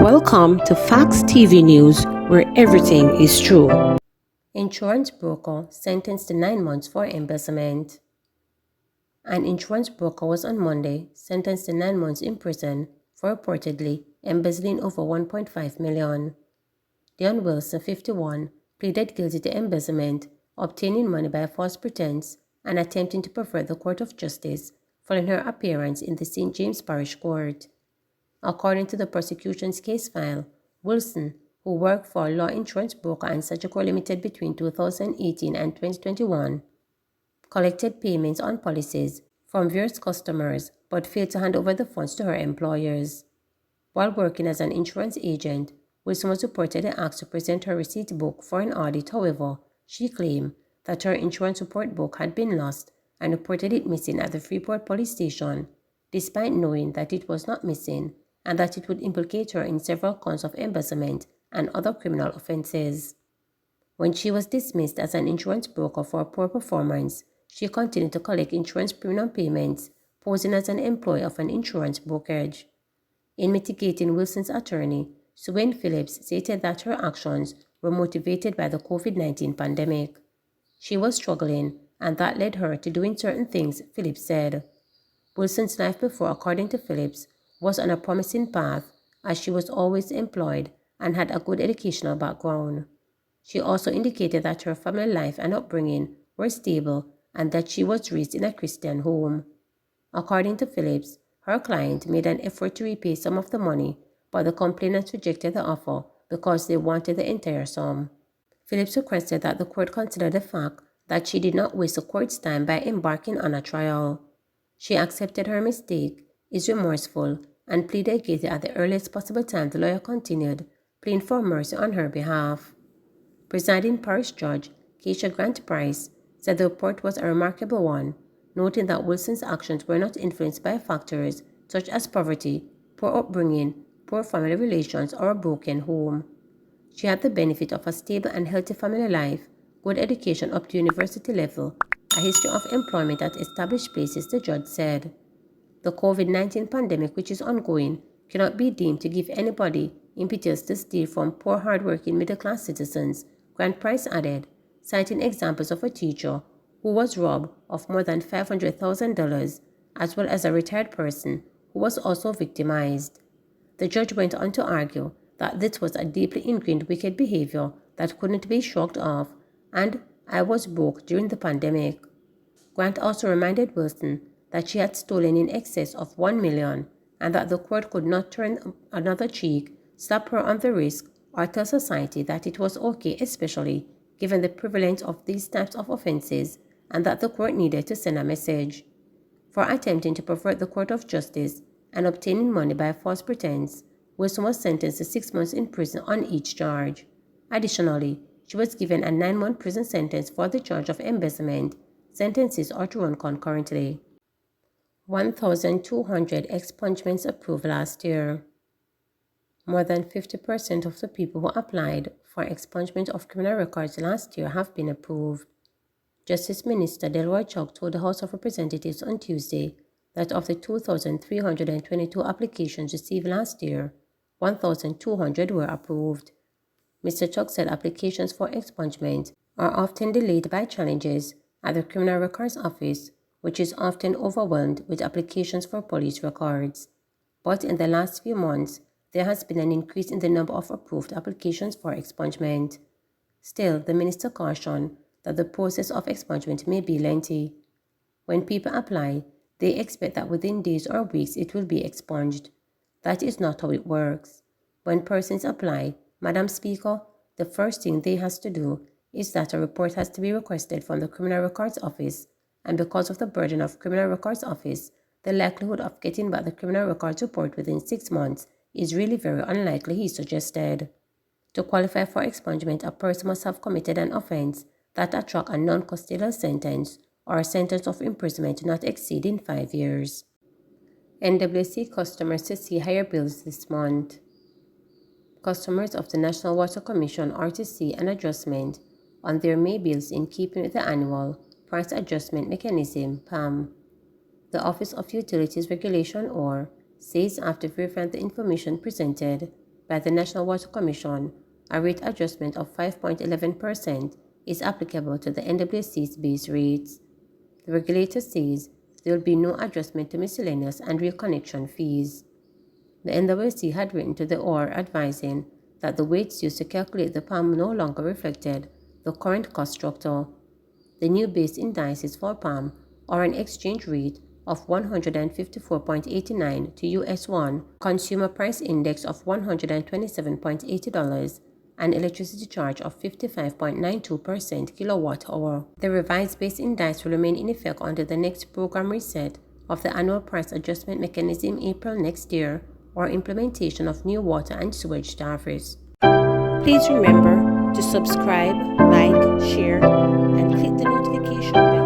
Welcome to Facts TV News, where everything is true. Insurance broker sentenced to 9 months for embezzlement. An insurance broker was on Monday sentenced to 9 months in prison for reportedly embezzling over $1.5 million. Dion Wilson, 51, pleaded guilty to embezzlement, obtaining money by false pretense, and attempting to pervert the court of justice following her appearance in the St. James Parish Court. According to the prosecution's case file, Wilson, who worked for Law Insurance Broker and Sagicor Limited between 2018 and 2021, collected payments on policies from various customers but failed to hand over the funds to her employers. While working as an insurance agent, Wilson was reportedly asked to present her receipt book for an audit. However, she claimed that her insurance report book had been lost and reported it missing at the Freeport police station, despite knowing that it was not missing and that it would implicate her in several counts of embezzlement and other criminal offenses. When she was dismissed as an insurance broker for poor performance, she continued to collect insurance premium payments, posing as an employee of an insurance brokerage. In mitigating, Wilson's attorney, Swain Phillips, stated that her actions were motivated by the COVID-19 pandemic. She was struggling, and that led her to doing certain things, Phillips said. Wilson's life before, according to Phillips, was on a promising path as she was always employed and had a good educational background. She also indicated that her family life and upbringing were stable and that she was raised in a Christian home. According to Phillips, her client made an effort to repay some of the money, but the complainants rejected the offer because they wanted the entire sum. Phillips requested that the court consider the fact that she did not waste the court's time by embarking on a trial. She accepted her mistake, is remorseful, and pleaded guilty at the earliest possible time, the lawyer continued, pleading for mercy on her behalf. Presiding parish judge Keisha Grant Price said the report was a remarkable one, noting that Wilson's actions were not influenced by factors such as poverty, poor upbringing, poor family relations, or a broken home. She had the benefit of a stable and healthy family life, good education up to university level, a history of employment at established places, the judge said. The COVID-19 pandemic, which is ongoing, cannot be deemed to give anybody impetus to steal from poor, hard-working middle-class citizens, Grant Price added, citing examples of a teacher who was robbed of more than $500,000, as well as a retired person who was also victimized. The judge went on to argue that this was a deeply ingrained wicked behavior that couldn't be shrugged off, and I was broke during the pandemic. Grant also reminded Wilson that she had stolen in excess of $1 million and that the court could not turn another cheek, slap her on the wrist, or tell society that it was okay, especially given the prevalence of these types of offenses, and that the court needed to send a message. For attempting to pervert the court of justice and obtaining money by false pretense, Wilson was sentenced to 6 months in prison on each charge. Additionally, she was given a 9-month prison sentence for the charge of embezzlement. Sentences are to run concurrently. 1,200 expungements approved last year. More than 50% of the people who applied for expungement of criminal records last year have been approved. Justice Minister Delroy Chuck told the House of Representatives on Tuesday that of the 2,322 applications received last year, 1,200 were approved. Mr. Chuck said applications for expungement are often delayed by challenges at the Criminal Records Office, which is often overwhelmed with applications for police records. But in the last few months, there has been an increase in the number of approved applications for expungement. Still, the minister cautioned that the process of expungement may be lengthy. When people apply, they expect that within days or weeks it will be expunged. That is not how it works. When persons apply, Madam Speaker, the first thing they have to do is that a report has to be requested from the Criminal Records Office, and because of the burden of Criminal Records Office, the likelihood of getting back the Criminal Records report within 6 months is really very unlikely, he suggested. To qualify for expungement, a person must have committed an offense that attract a non-custodial sentence or a sentence of imprisonment not exceeding 5 years. NWC customers to see higher bills this month. Customers of the National Water Commission are to see an adjustment on their May bills in keeping with the annual Price Adjustment Mechanism, PAM. The Office of Utilities Regulation, or, says after verifying the information presented by the National Water Commission, a rate adjustment of 5.11% is applicable to the NWC's base rates. The regulator says there will be no adjustment to miscellaneous and reconnection fees. The NWC had written to the OR advising that the weights used to calculate the PAM no longer reflected the current cost structure. The new base indices for PAM are an exchange rate of 154.89 to US$1, consumer price index of $127.80, and electricity charge of 55.92% kilowatt-hour. The revised base index will remain in effect under the next program reset of the annual price adjustment mechanism April next year or implementation of new water and sewage tariffs. Please remember to subscribe, like, share, and click the notification bell